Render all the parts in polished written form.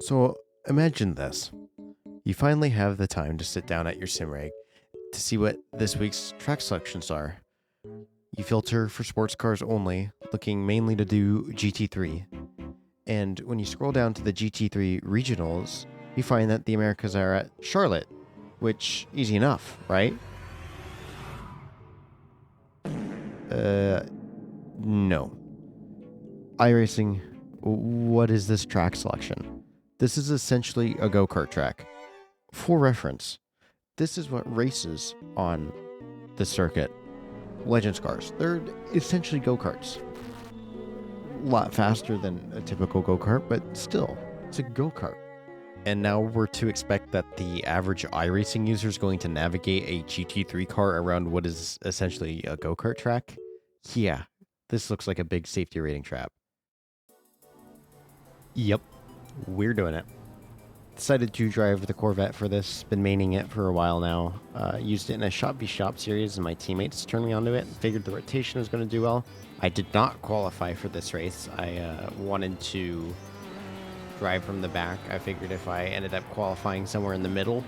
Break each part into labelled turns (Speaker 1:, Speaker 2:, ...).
Speaker 1: So imagine this. You finally have the time to sit down at your sim rig to see what this week's track selections are. You filter for sports cars only, looking mainly to do GT3. And when you scroll down to the GT3 regionals, you find that the Americas are at Charlotte, which easy enough, right? No. iRacing, what is this track selection? This is essentially a go-kart track. For reference, this is what races on the circuit. Legends cars. They're essentially go-karts. A lot faster than a typical go-kart, but still, it's a go-kart. And now we're to expect that the average iRacing user is going to navigate a GT3 car around what is essentially a go-kart track? Yeah, this looks like a big safety rating trap. Yep, we're doing it. Decided to drive the Corvette for this. Been maining it for a while now. Used it in a Shop v Shop series, and my teammates turned me onto it. Figured the rotation was going to do well. I did not qualify for this race. I wanted to drive from the back. I figured if I ended up qualifying somewhere in the middle,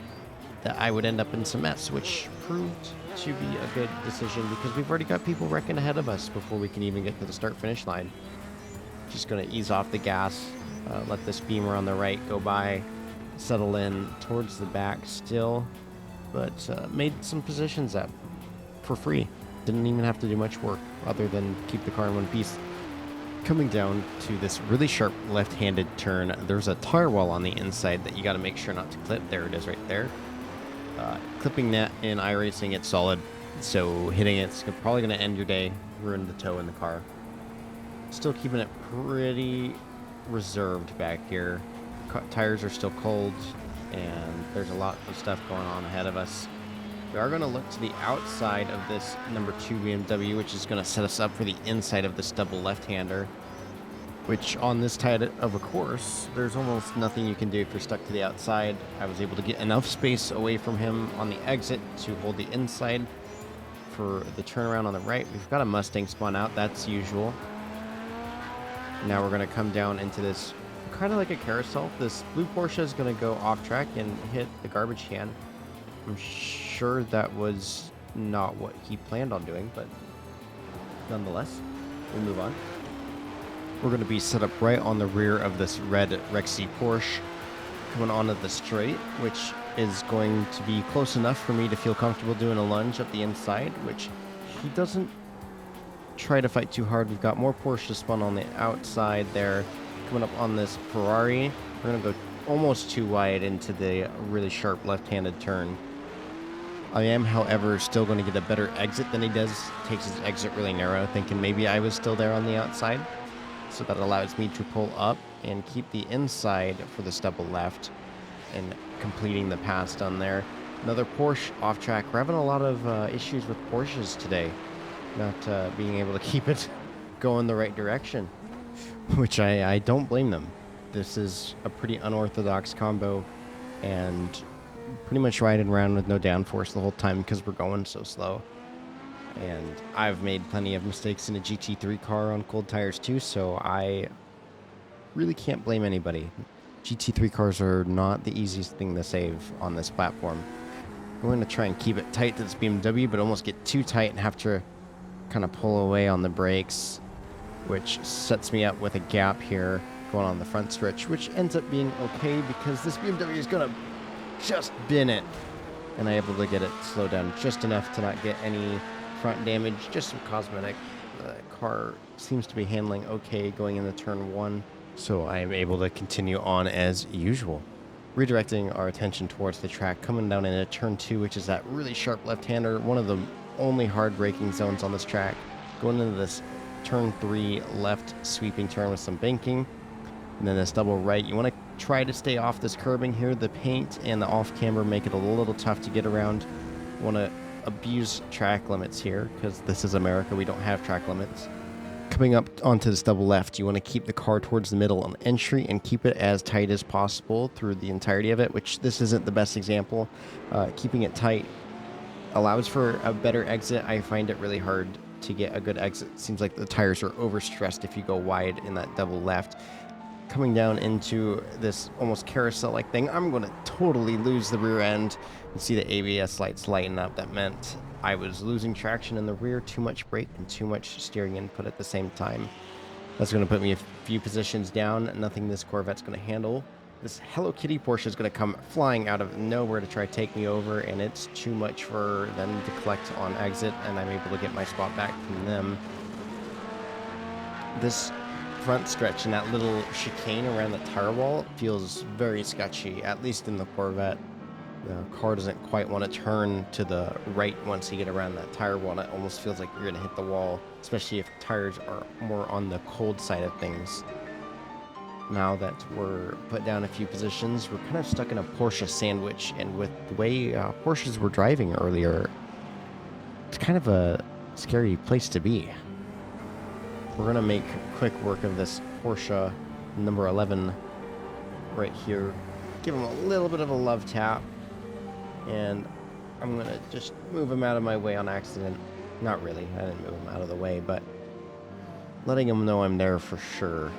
Speaker 1: that I would end up in some mess, which proved to be a good decision because we've already got people wrecking ahead of us before we can even get to the start-finish line. Just going to ease off the gas, let this Beamer on the right go by, settle in towards the back still, but made some positions up for free. Didn't even have to do much work other than keep the car in one piece. Coming down to this really sharp left-handed turn, there's a tire wall on the inside that you got to make sure not to clip. There it is right there. Clipping that in iRacing, it's solid, so hitting it's probably going to end your day, ruin the toe in the car. Still keeping it pretty reserved back here. Tires are still cold, and there's a lot of stuff going on ahead of us. We are going to look to the outside of this number 2 BMW, which is going to set us up for the inside of this double left-hander, which on this tight of a course, there's almost nothing you can do if you're stuck to the outside. I was able to get enough space away from him on the exit to hold the inside for the turnaround on the right. We've got a Mustang spun out, that's usual. Now we're going to come down into this kind of like a carousel. This blue Porsche is going to go off track and hit the garbage can. I'm sure that was not what he planned on doing, but nonetheless, we'll move on. We're going to be set up right on the rear of this red Rexy Porsche coming onto the straight, which is going to be close enough for me to feel comfortable doing a lunge up the inside, which he doesn't try to fight too hard. We've got more Porsche spun on the outside there. Coming up on this Ferrari, we're going to go almost too wide into the really sharp left-handed turn. I am, however, still going to get a better exit than he does. Takes his exit really narrow, thinking maybe I was still there on the outside. So that allows me to pull up and keep the inside for this double left and completing the pass done there. Another Porsche off track. We're having a lot of issues with Porsches today. Not being able to keep it going the right direction, which I don't blame them. This is a pretty unorthodox combo and pretty much riding around with no downforce the whole time because we're going so slow. And I've made plenty of mistakes in a GT3 car on cold tires too, so I really can't blame anybody. GT3 cars are not the easiest thing to save on this platform. I'm going to try and keep it tight to this BMW, but almost get too tight and have to kind of pull away on the brakes, which sets me up with a gap here going on the front stretch, which ends up being okay because this BMW is going to just bin it. And I'm able to get it slowed down just enough to not get any front damage, just some cosmetic. The car seems to be handling okay going into turn 1, so I am able to continue on as usual. Redirecting our attention towards the track, coming down into turn 2, which is that really sharp left-hander, one of the only hard braking zones on this track. Going into this turn 3 left sweeping turn with some banking, and then this double right. You want to try to stay off this curbing here. The paint and the off camber make it a little tough to get around. You want to abuse track limits here because this is America. We don't have track limits. Coming up onto this double left, you want to keep the car towards the middle on entry and keep it as tight as possible through the entirety of it, which this isn't the best example. Keeping it tight allows for a better exit. I find it really hard to get a good exit. Seems like the tires are overstressed if you go wide in that double left. coming down into this almost carousel-like thing. I'm going to totally lose the rear end. You see the ABS lights lighten up. That meant I was losing traction in the rear, too much brake and too much steering input at the same time. That's going to put me a few positions down. Nothing this Corvette's going to handle. This Hello Kitty Porsche is going to come flying out of nowhere to try to take me over, and it's too much for them to collect on exit, and I'm able to get my spot back from them. This front stretch and that little chicane around the tire wall feels very sketchy, at least in the Corvette. The car doesn't quite want to turn to the right once you get around that tire wall, and it almost feels like you're going to hit the wall, especially if tires are more on the cold side of things. Now that we're put down a few positions, we're kind of stuck in a Porsche sandwich, and with the way Porsches were driving earlier, it's kind of a scary place to be. We're going to make quick work of this Porsche number 11 right here. Give him a little bit of a love tap. And I'm going to just move him out of my way on accident. Not really. I didn't move him out of the way, but letting him know I'm there for sure.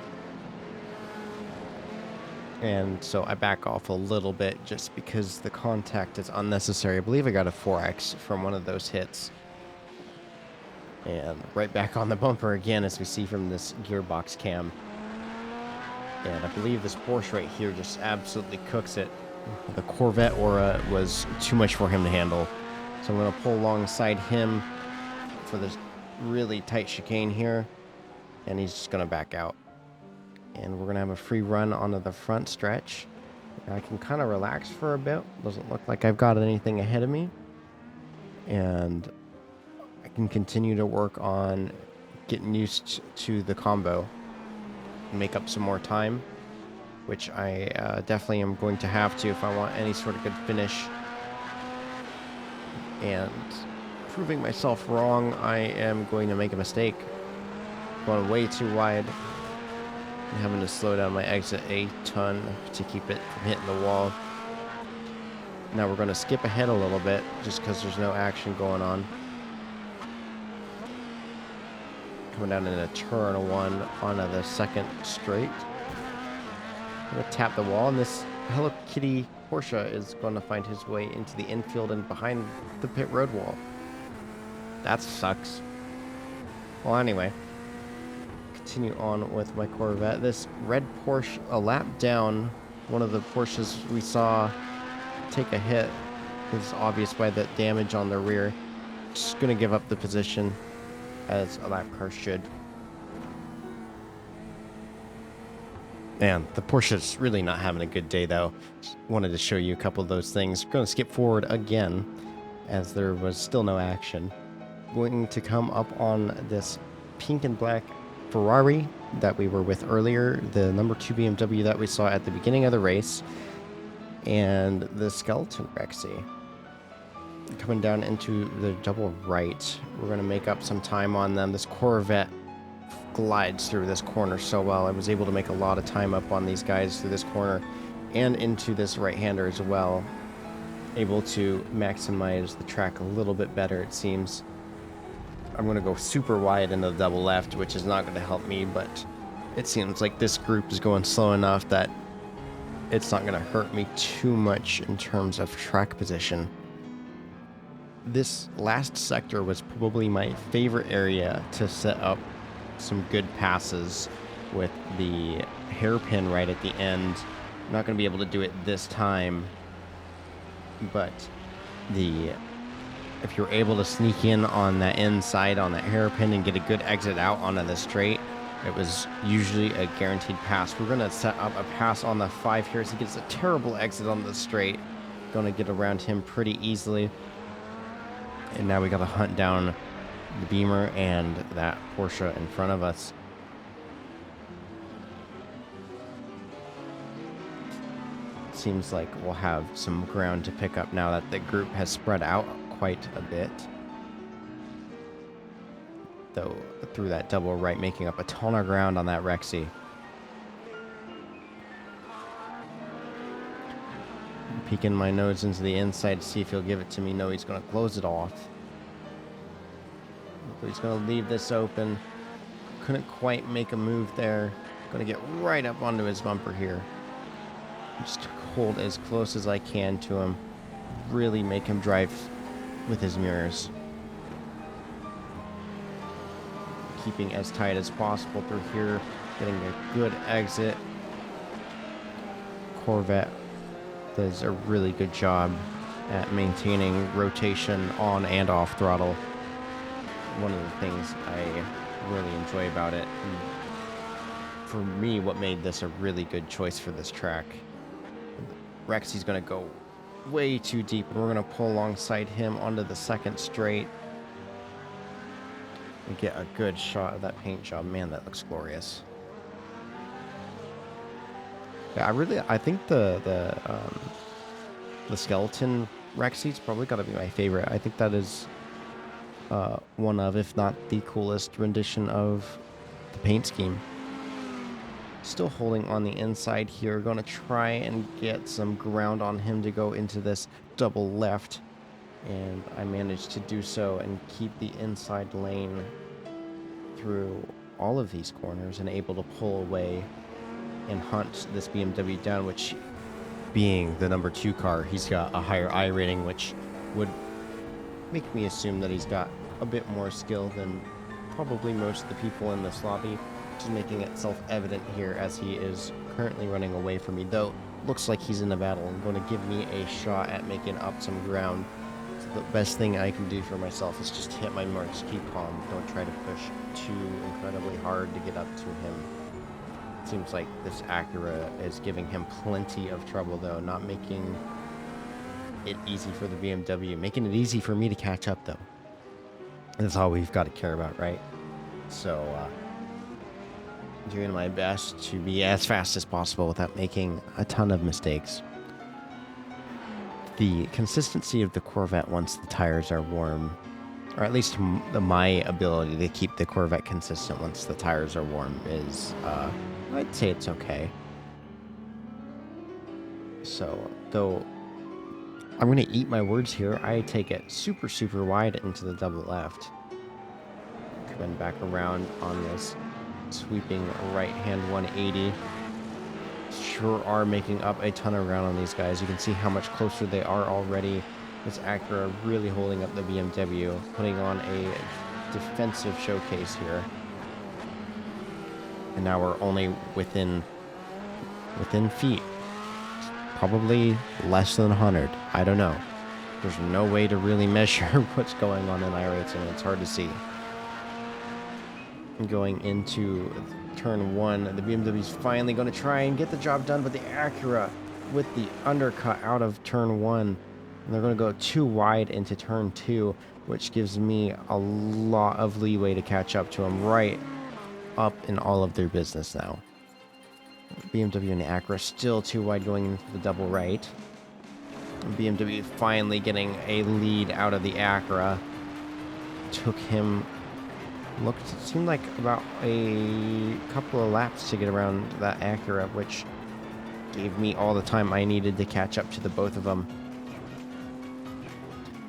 Speaker 1: And so I back off a little bit just because the contact is unnecessary. I believe I got a 4X from one of those hits. And right back on the bumper again, as we see from this gearbox cam. And I believe this Porsche right here just absolutely cooks it. The Corvette aura was too much for him to handle. So I'm going to pull alongside him for this really tight chicane here. And he's just going to back out. And we're going to have a free run onto the front stretch. I can kind of relax for a bit. Doesn't look like I've got anything ahead of me. And I can continue to work on getting used to the combo and make up some more time, which I definitely am going to have to if I want any sort of good finish. And proving myself wrong, I am going to make a mistake. Going way too wide. I'm having to slow down my exit a ton to keep it from hitting the wall. Now we're going to skip ahead a little bit just because there's no action going on. Coming down in a turn 1 onto the second straight. I'm going to tap the wall, and this Hello Kitty Porsche is going to find his way into the infield and behind the pit road wall. That sucks. Well, anyway, continue on with my Corvette. This red Porsche, a lap down, one of the Porsches we saw take a hit, is obvious by the damage on the rear. Just going to give up the position, as a lap car should. Man, the Porsche's really not having a good day, though. Just wanted to show you a couple of those things. Going to skip forward again, as there was still no action. Going to come up on this pink and black Ferrari that we were with earlier, the number 2 BMW that we saw at the beginning of the race, and the skeleton Rexy. Coming down into the double right, we're going to make up some time on them. This Corvette glides through this corner so well. I was able to make a lot of time up on these guys through this corner and into this right-hander as well. Able to maximize the track a little bit better, it seems. I'm going to go super wide into the double left, which is not going to help me, but it seems like this group is going slow enough that it's not going to hurt me too much in terms of track position. This last sector was probably my favorite area to set up some good passes with the hairpin right at the end. I'm not going to be able to do it this time, but if you're able to sneak in on that inside on that hairpin and get a good exit out onto the straight, it was usually a guaranteed pass. We're going to set up a pass on the 5 here as he gets a terrible exit on the straight. Going to get around him pretty easily. And now we got to hunt down the Beamer and that Porsche in front of us. Seems like we'll have some ground to pick up now that the group has spread out quite a bit. Though through that double right, making up a ton of ground on that Rexy. Peeking my nose into the inside to see if he'll give it to me. No, he's going to close it off. He's going to leave this open. Couldn't quite make a move there. Gonna get right up onto his bumper here. Just hold as close as I can to him. Really make him drive with his mirrors. Keeping as tight as possible through here. Getting a good exit. Corvette does a really good job at maintaining rotation on and off throttle. One of the things I really enjoy about it. And for me, what made this a really good choice for this track. Rexy's going to go way too deep, and we're going to pull alongside him onto the second straight. And get a good shot of that paint job. Man, that looks glorious. Yeah, I think the skeleton Rexy's probably got to be my favorite. I think that is one of, if not the coolest rendition of the paint scheme. Still holding on the inside here. Going to try and get some ground on him to go into this double left. And I managed to do so and keep the inside lane through all of these corners and able to pull away and hunt this BMW down, which, being the number 2 car, he's got a higher I rating, which would make me assume that he's got a bit more skill than probably most of the people in this lobby, which is making it self-evident here as he is currently running away from me, though looks like he's in a battle and going to give me a shot at making up some ground. So the best thing I can do for myself is just hit my marks, keep calm, don't try to push too incredibly hard to get up to him. Seems like this Acura is giving him plenty of trouble, though, not making it easy for the BMW, making it easy for me to catch up, though. That's all we've got to care about, right? So, doing my best to be as fast as possible without making a ton of mistakes. The consistency of the Corvette once the tires are warm, or at least my ability to keep the Corvette consistent once the tires are warm is, I'd say it's okay. So, though I'm going to eat my words here, I take it super, super wide into the double left. Coming back around on this sweeping right-hand 180. Sure are making up a ton of ground on these guys. You can see how much closer they are already. This Acura really holding up the BMW, putting on a defensive showcase here. And now we're only within feet. Probably less than 100. I don't know. There's no way to really measure what's going on in iRacing. It's hard to see. Going into turn 1, the BMW's finally going to try and get the job done, but the Acura with the undercut out of turn 1. And they're going to go too wide into turn 2, which gives me a lot of leeway to catch up to them right up in all of their business now. BMW and the Acura still too wide going into the double right. BMW finally getting a lead out of the Acura. Took him, it seemed like about a couple of laps to get around that Acura, which gave me all the time I needed to catch up to the both of them.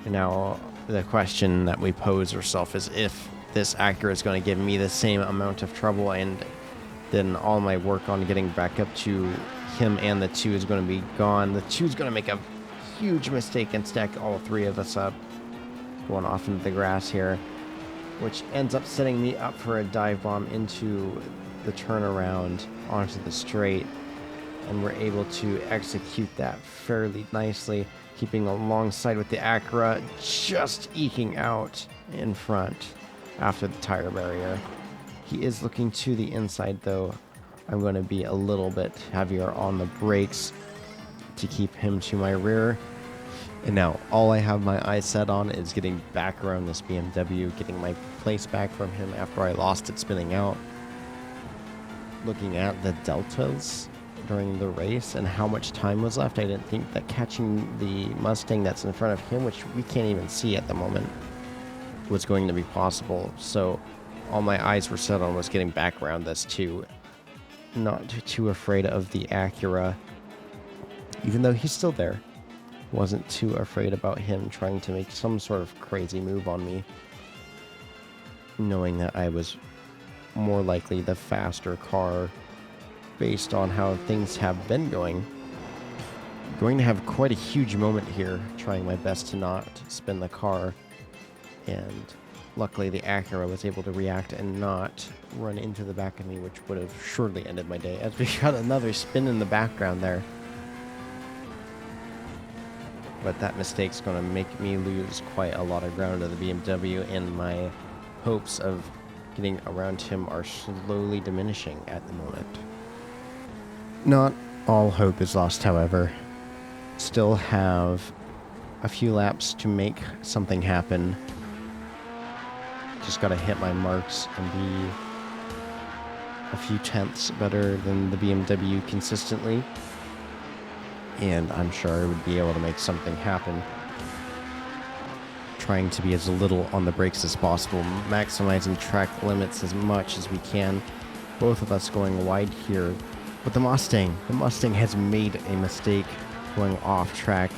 Speaker 1: And now the question that we pose ourselves is if this Acura is going to give me the same amount of trouble, and then all my work on getting back up to him and the 2 is going to be gone. The 2 is going to make a huge mistake and stack all 3 of us up, going off into the grass here, which ends up setting me up for a dive bomb into the turnaround onto the straight. And we're able to execute that fairly nicely, keeping alongside with the Acura, just eking out in front after the tire barrier. He is looking to the inside, though. I'm going to be a little bit heavier on the brakes to keep him to my rear. And now all I have my eyes set on is getting back around this BMW, getting my place back from him after I lost it spinning out. Looking at the deltas during the race and how much time was left, I didn't think that catching the Mustang that's in front of him, which we can't even see at the moment, was going to be possible. So all my eyes were set on was getting back around this too. Not too afraid of the Acura, even though he's still there. Wasn't too afraid about him trying to make some sort of crazy move on me, knowing that I was more likely the faster car based on how things have been going. Going to have quite a huge moment here, trying my best to not spin the car. And luckily the Acura was able to react and not run into the back of me, which would have surely ended my day, as we got another spin in the background there. But that mistake's going to make me lose quite a lot of ground to the BMW, and my hopes of getting around him are slowly diminishing at the moment. Not all hope is lost, however. Still have a few laps to make something happen. Just got to hit my marks and be a few tenths better than the BMW consistently. And I'm sure I would be able to make something happen. Trying to be as little on the brakes as possible, maximizing track limits as much as we can. Both of us going wide here. But the Mustang has made a mistake going off track.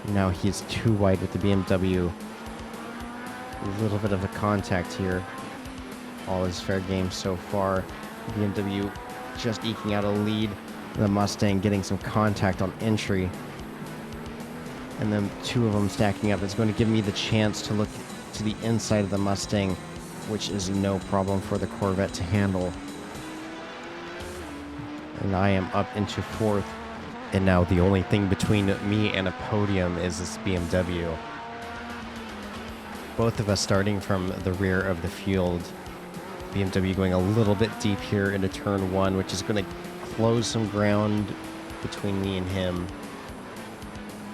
Speaker 1: Now he's too wide with the BMW. A little bit of a contact here. All is fair game so far. BMW just eking out a lead. The Mustang getting some contact on entry. And then two of them stacking up. It's going to give me the chance to look to the inside of the Mustang, which is no problem for the Corvette to handle. And I am up into fourth. And now the only thing between me and a podium is this BMW. Both of us starting from the rear of the field. BMW going a little bit deep here into turn one, which is going to close some ground between me and him.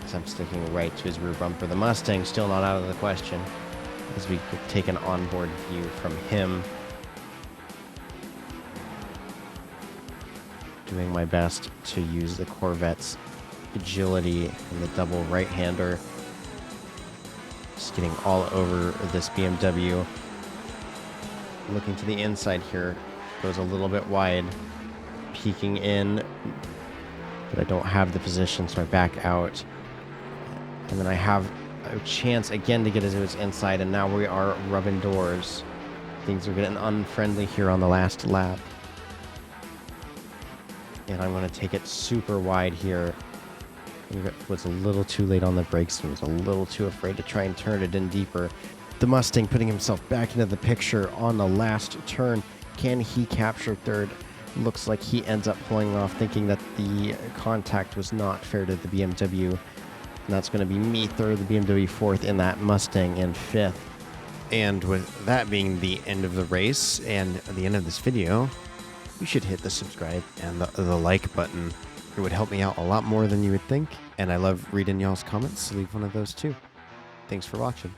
Speaker 1: As I'm sticking right to his rear bumper. The Mustang still not out of the question, as we could take an onboard view from him. Doing my best to use the Corvette's agility and the double right-hander. Just getting all over this BMW. Looking to the inside here. Goes a little bit wide. Peeking in. But I don't have the position, so I back out. And then I have a chance again to get into his inside, and now we are rubbing doors. Things are getting unfriendly here on the last lap. And I'm going to take it super wide here. Was a little too late on the brakes and was a little too afraid to try and turn it in deeper. The Mustang putting himself back into the picture on the last turn. Can he capture third? Looks like he ends up pulling off, thinking that the contact was not fair to the BMW. And that's going to be me third, the BMW fourth, and that Mustang in fifth. And with that being the end of the race and the end of this video, you should hit the subscribe and the like button. It would help me out a lot more than you would think. And I love reading y'all's comments, so leave one of those too. Thanks for watching.